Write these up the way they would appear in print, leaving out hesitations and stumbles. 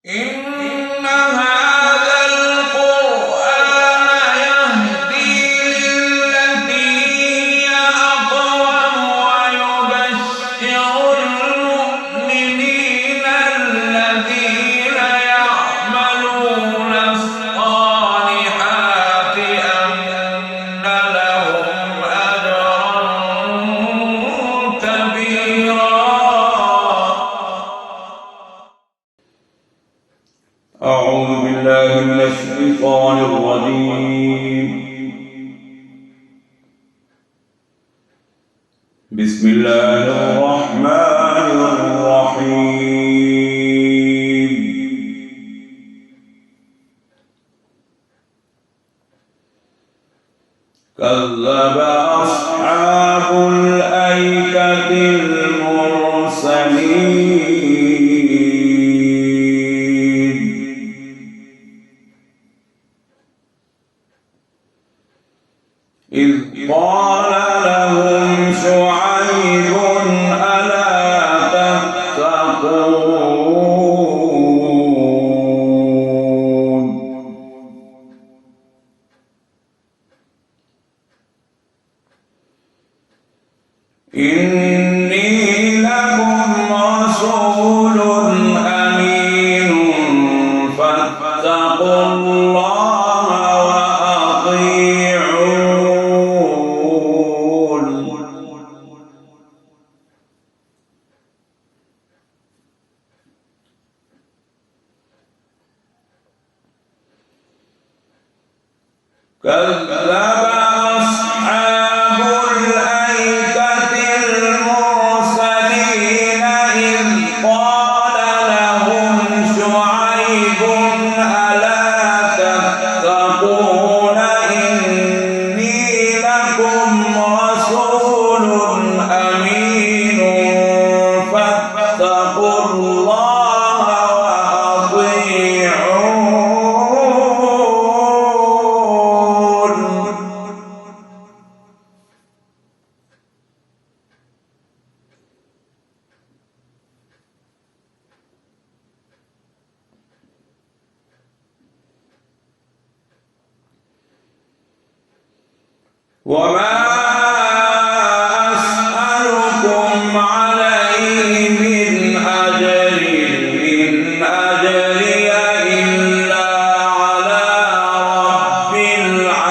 إن هذا القرآن يهدي للتي هي أقوم ويبشر المؤمنين الذين يعملون الصالحات أن لهم أجرا كبيرا. أعوذ بالله من الشيطان الرجيم. بسم الله الرحمن الرحيم. كذب أصحاب الأيكة المرسلين إذ قال لهم شعيب ألا تتقون إني لكم رسول أمين فاتقوا الله وأطيعون. كذب أصحاب الأيكة المرسلين إذ قال لهم شعيب ألا تتقون إني لكم رسول أمين فاتقوا الله وأطيعون. وما أسألكم عليه من أجر إن أجري إلا على رب العالمين.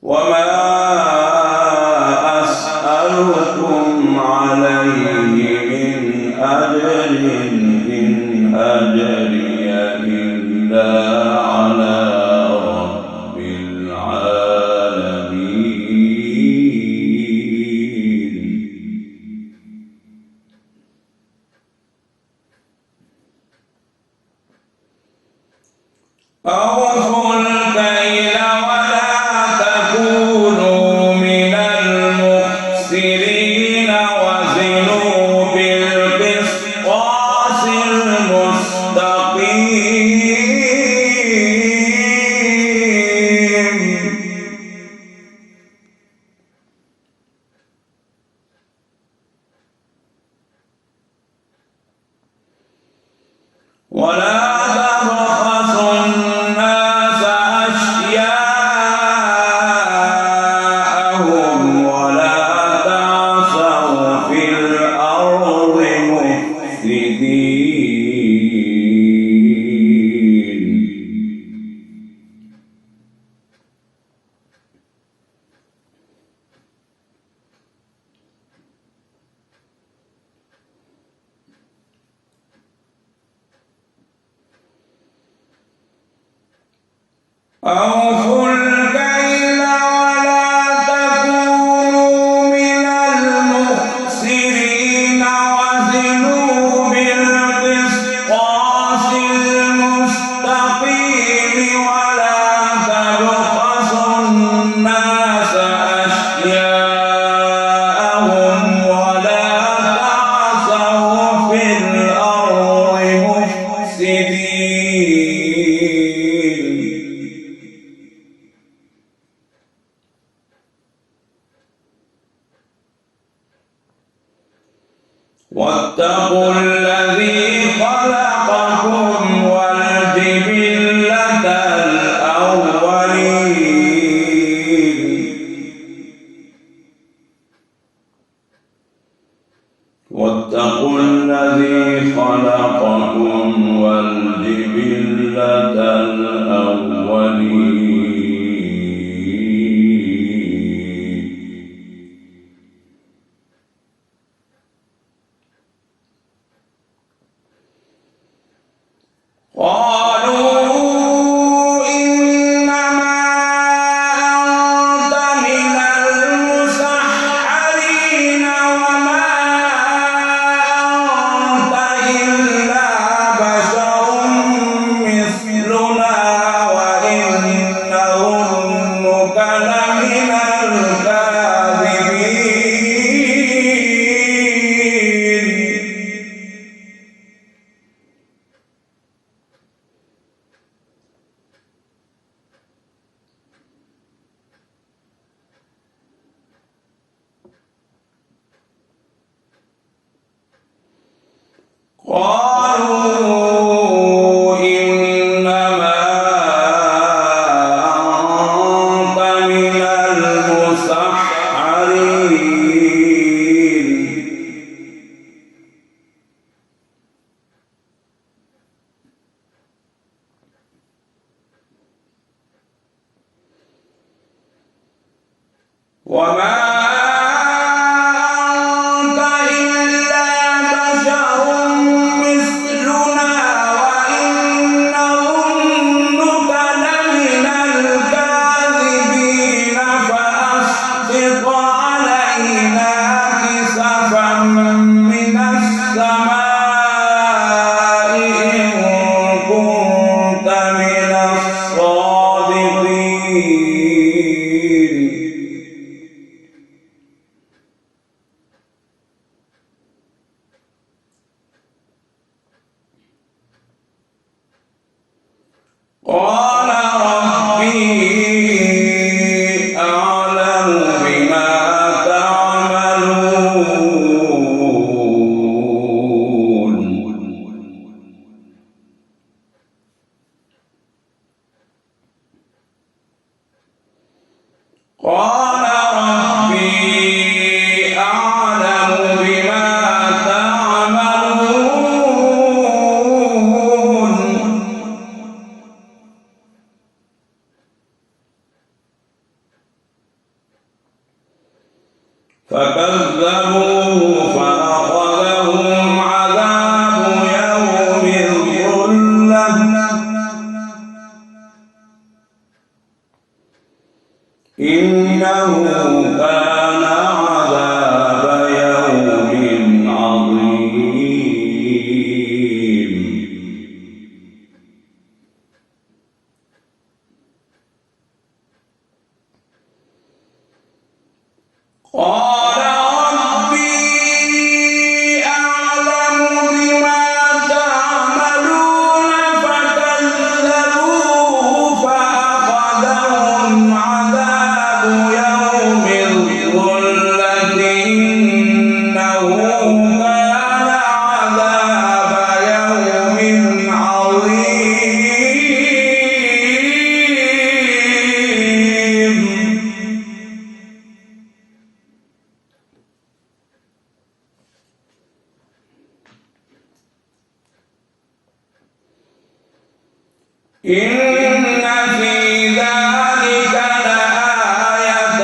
وما أسألكم عليه من أجر إن أجري إلا على رب العالمين. أوفوا الكيل ولا تكونوا من المخسرين وزنوا بالقسطاس المستقيم. ولا تبخسوا الناس أشياءهم ولا تعثوا في الأرض مفسدين. أوفوا الكيل ولا تكونوا من المخسرين وزنوا بالقسطاس المستقيم ولا تبخسوا الناس أشياءهم ولا تعثوا في الأرض مفسدين. واتقوا الذي خلقكم والجبلة الأولين واتقوا الذي خلقكم والجبلة الأولين قالوا إنما أنت من المسحرين وما قال ربي أعلم بما تعملون قال ربي أعلم بما تعملون فكذبوه فأخذهم عذاب يوم الظلة إنه كان عذاب يوم عظيم قال ربي أعلم بما تعملون فكذبوه فأخذهم عذاب يوم الظلة إنه كان عذاب يوم عظيم إن في ذلك لآية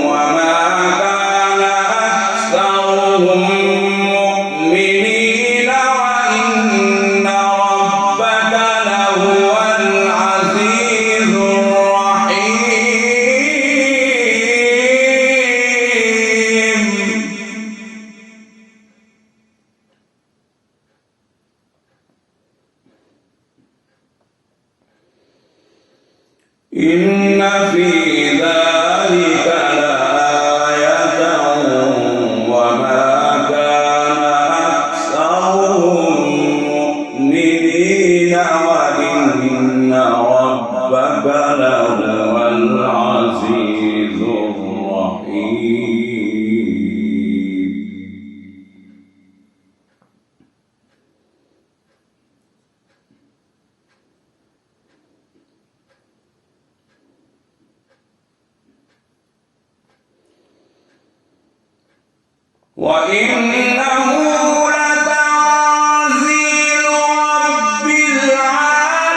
وما كان أكثرهم مؤمنين وإن ربك لهو العزيز الرحيم إن في ذلك لآية وما كان أكثرهم مؤمنين وإن ربك لهو العزيز الرحيم وإنه لتنزيل رب العالمين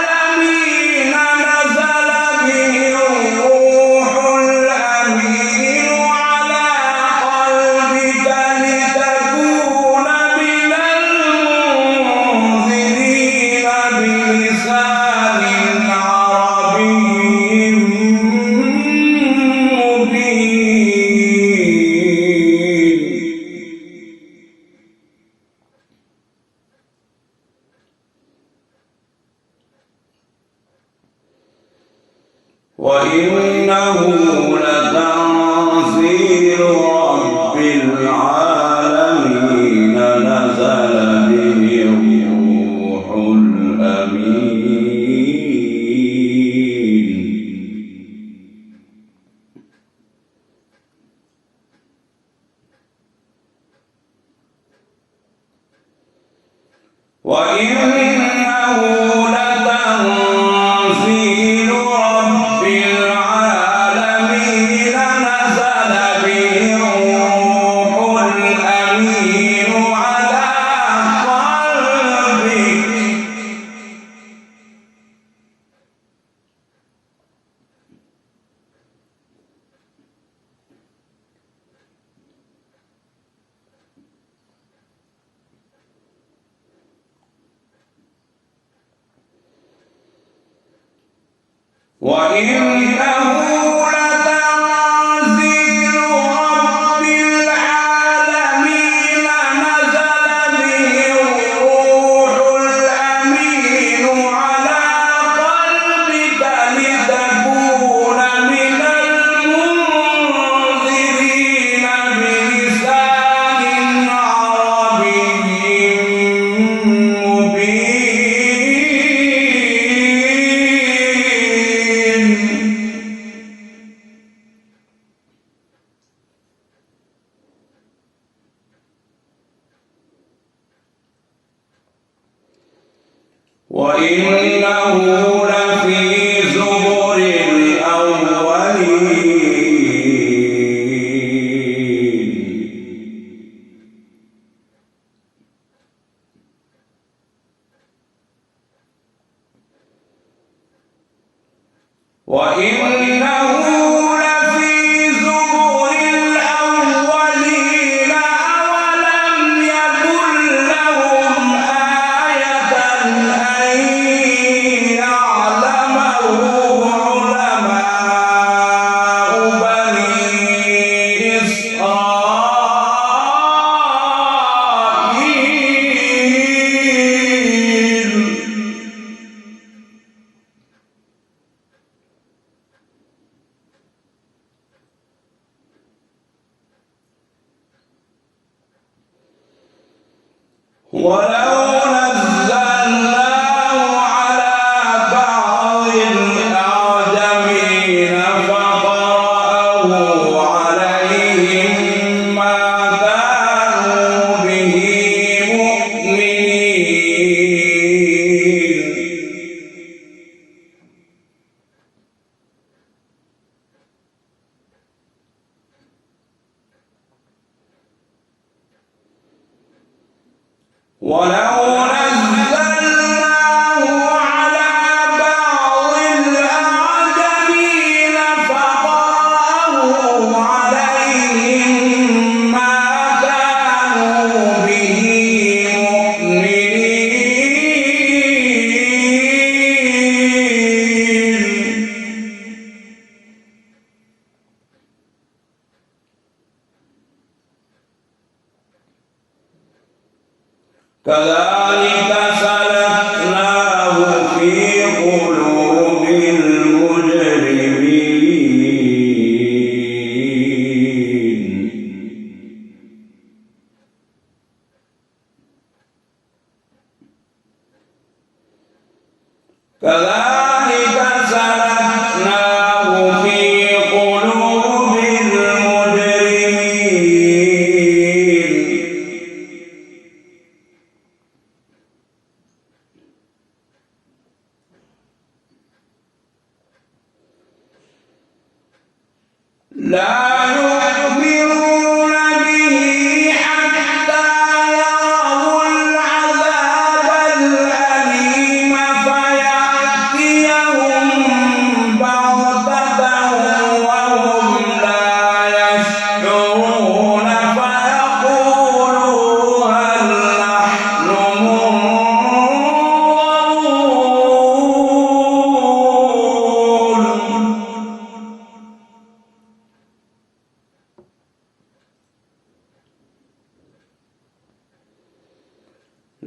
نزل به الروح الأمين على قلبك لتكون من المنذرين بلسان عربي مبين. وإنه لتنزيل رب العالمين نزل به الروح الأمين. وإنه لتنزيل رب العالمين نزل به الروح الأمين على قلبك وإنه لتنزيل رب العالمين نزل به الروح الأمين على قلبك لتكون من المنذرين بلسان عربي مبين. وإنه لفي زبر الأولين. وإنه لفي زبر الأولين أولم يكن لهم آية أن يعلمه علماء بني إسرائيل. ولو نزلناه على بعض الأعجمين فقرأه عليهم ما كانوا به مؤمنين. ولو نزلناه على بعض الأعجمين فقرأه عليهم ما كانوا به مؤمنين. كذلك سلكناه في قلوب المجرمين. كذلك سلكناه في قلوب المجرمين. لا يؤمنون به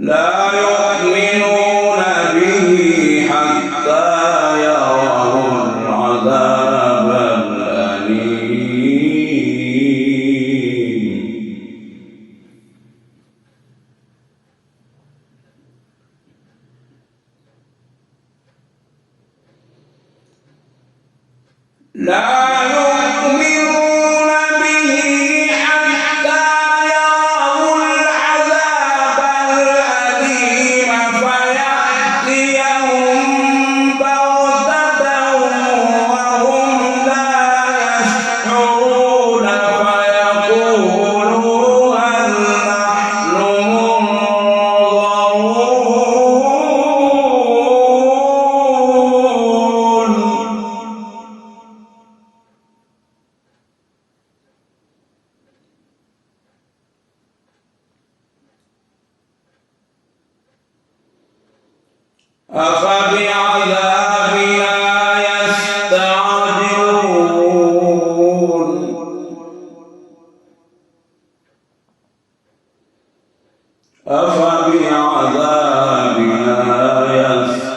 لا يؤمنون به حتى يروا العذاب الأليم. لا أفبعذابنا يستعجلون أفبعذابنا يستعجلون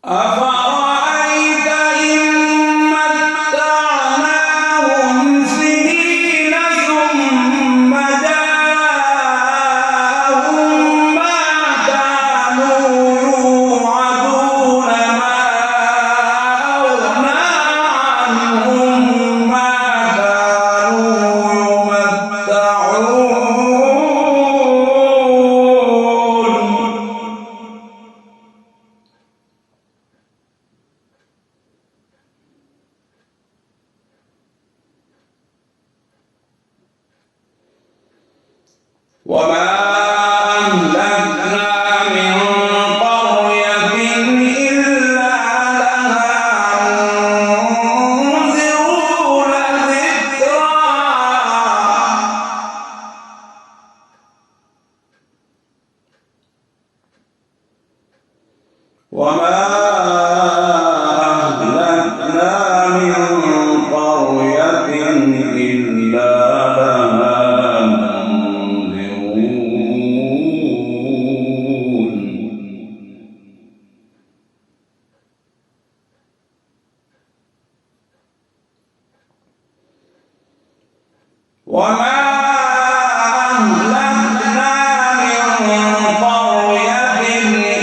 أفرأيت إن متعناهم سنين ثم جاءهم ما كانوا يوعدون ما أغنى عنهم ما كانوا يمتعون. وما أهلكنا من قرية إلا لها منذرون ذكرا وما أهلكنا من قرية إلا لها وما أهلكنا من قرية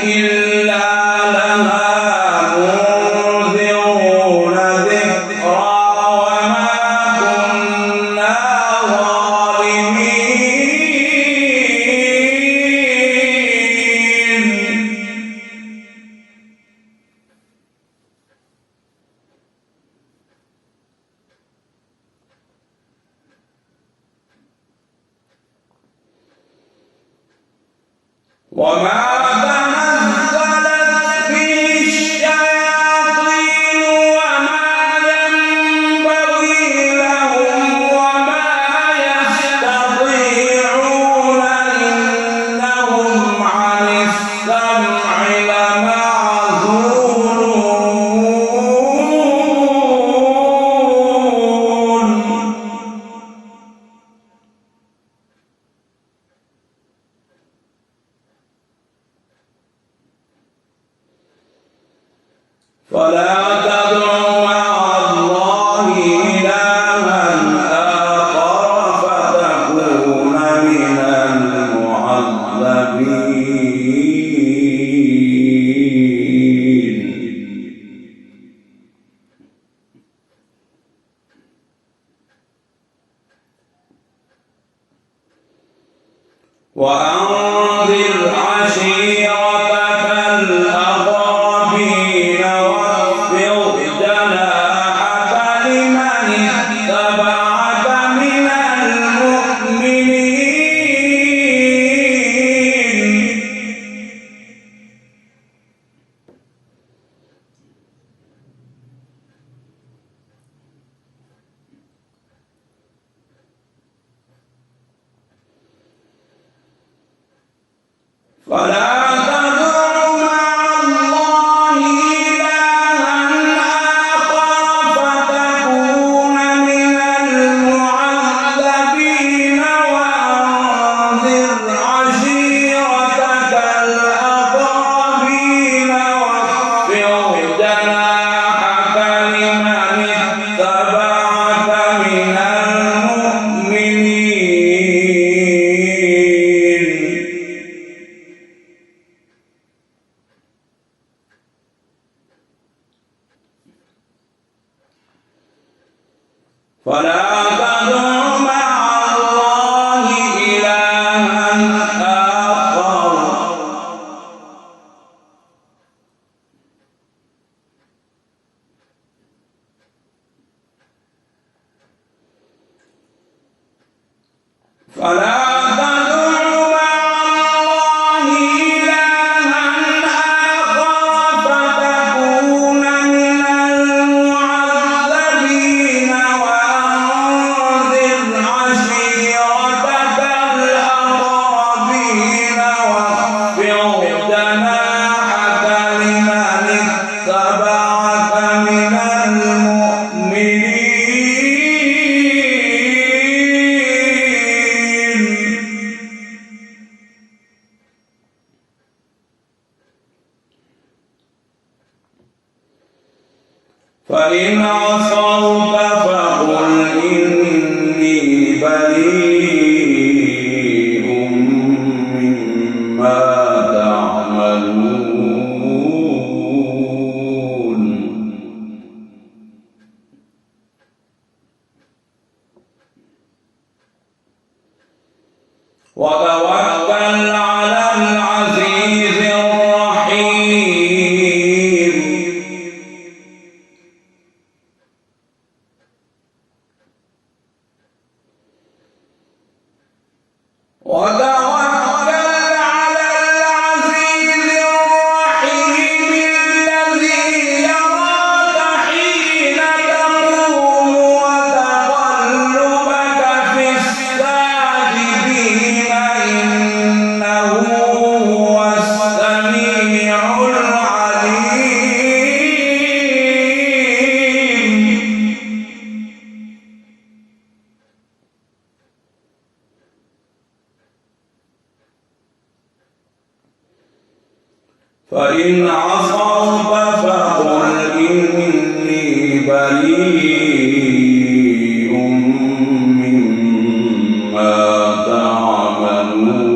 إلا لها منذرون ذكرا وما كنا ظالمين. وما تنزلت به الشياطين وما ينبغي لهم وما يستطيعون إنهم عن السمع لمعزولون. فلا تدع مع الله إلها آخر فتكون من المعذبين. وأنذر عشيرتك الأقربين واخفض جناحك لمن اتبعك من المؤمنين. فلا تدع فإن عصوك فقل إني بريء مما تعملون وتوكل على العزيز الرحيم الذي يراك حين تقوم وتقلبك في الساجدين إنه هو السميع العليم فإن عصوك فقل إني بريء مما تعملون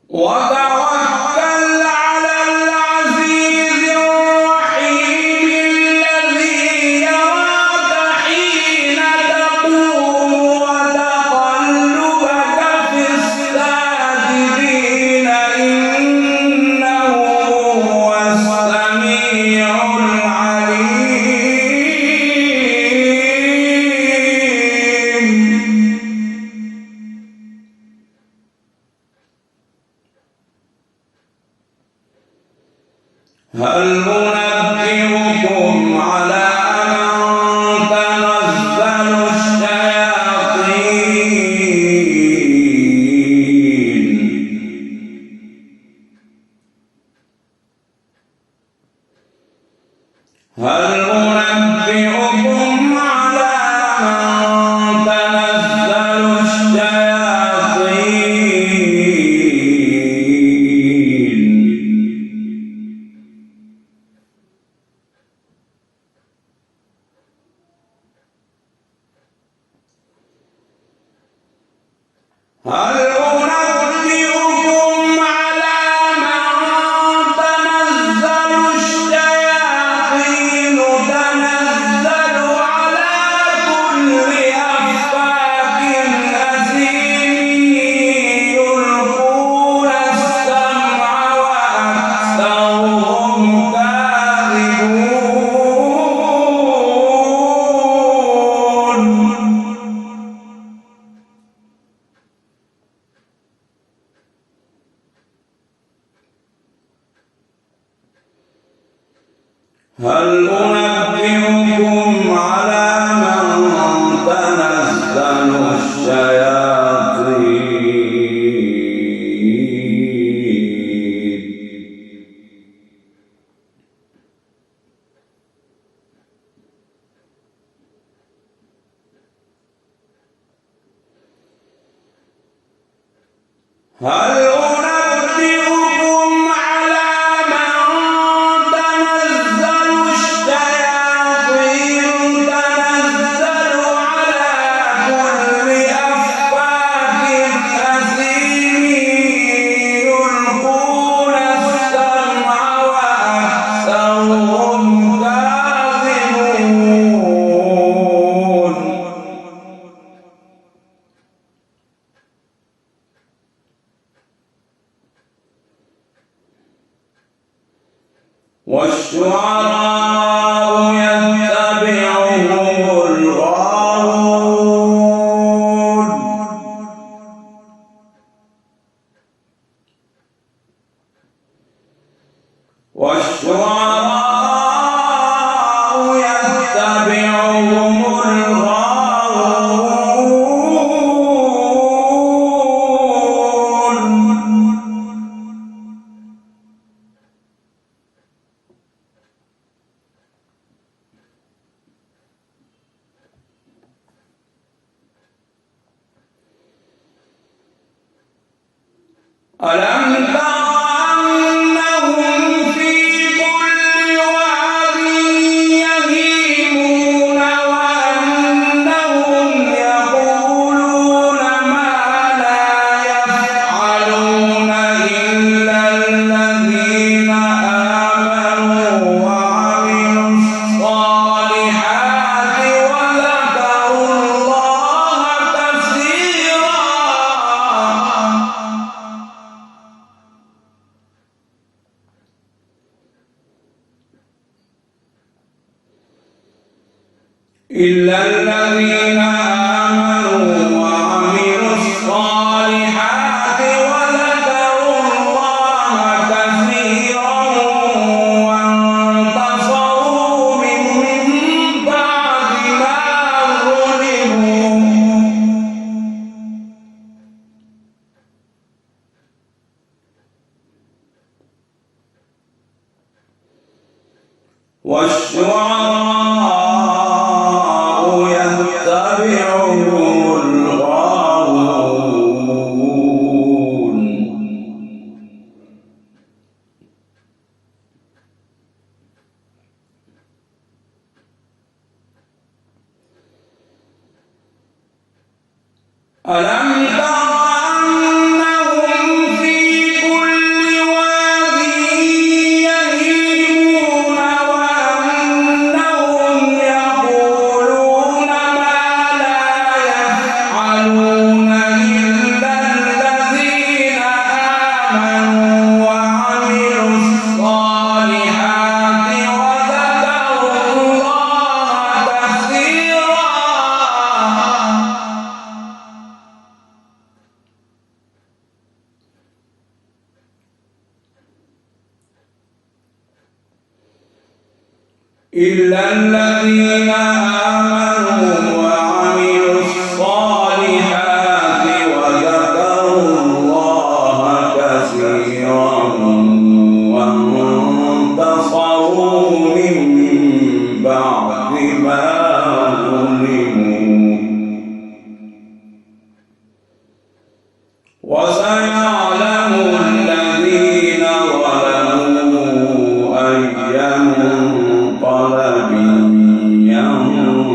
وتوكل على العزيز الرحيم الذي يراك حين تقوم وتقلبك في الساجدين إنه هو السميع العليم هل ننبئكم على من تنزل الشياطين هل ننبئكم على من تنزل الشياطين هل أنبئكم على من تنزل الشياطين تنزل على كل أفاك أثيم يلقون السمع وأكثرهم كاذبون هل أنبئكم على من تنزل الشياطين هل أنبئكم على من تنزل الشياطين تنزل على كل أفاك أثيم يلقون السمع وأكثرهم كاذبون والشعراء يتبعهم الغاوون والشعراء يتبعهم الغاوون ألم تر أنهم في كل واد يهيمون وأنهم يقولون ما لا يفعلون إلا الذين آمنوا وعملوا الصالحات وذكروا الله كثيرا إلا الذين آمنوا وعملوا الصالحات وذكروا الله كثيرا وانتصروا من بعد ما ظلموا والشعراء يتبعهم الغاوون ألم تر أنهم في كل واد يهيمون وأنهم يقولون ما لا يفعلون إلا الذين آمنوا وعملوا الصالحات وذكروا الله كثيرا إلا الذين آمنوا وعملوا الصالحات وذكروا الله كثيرا وانتصروا من بعد ما ظلموا وسيعلم الذين ظلموا أي منقلب ينقلبون.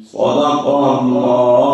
صدق الله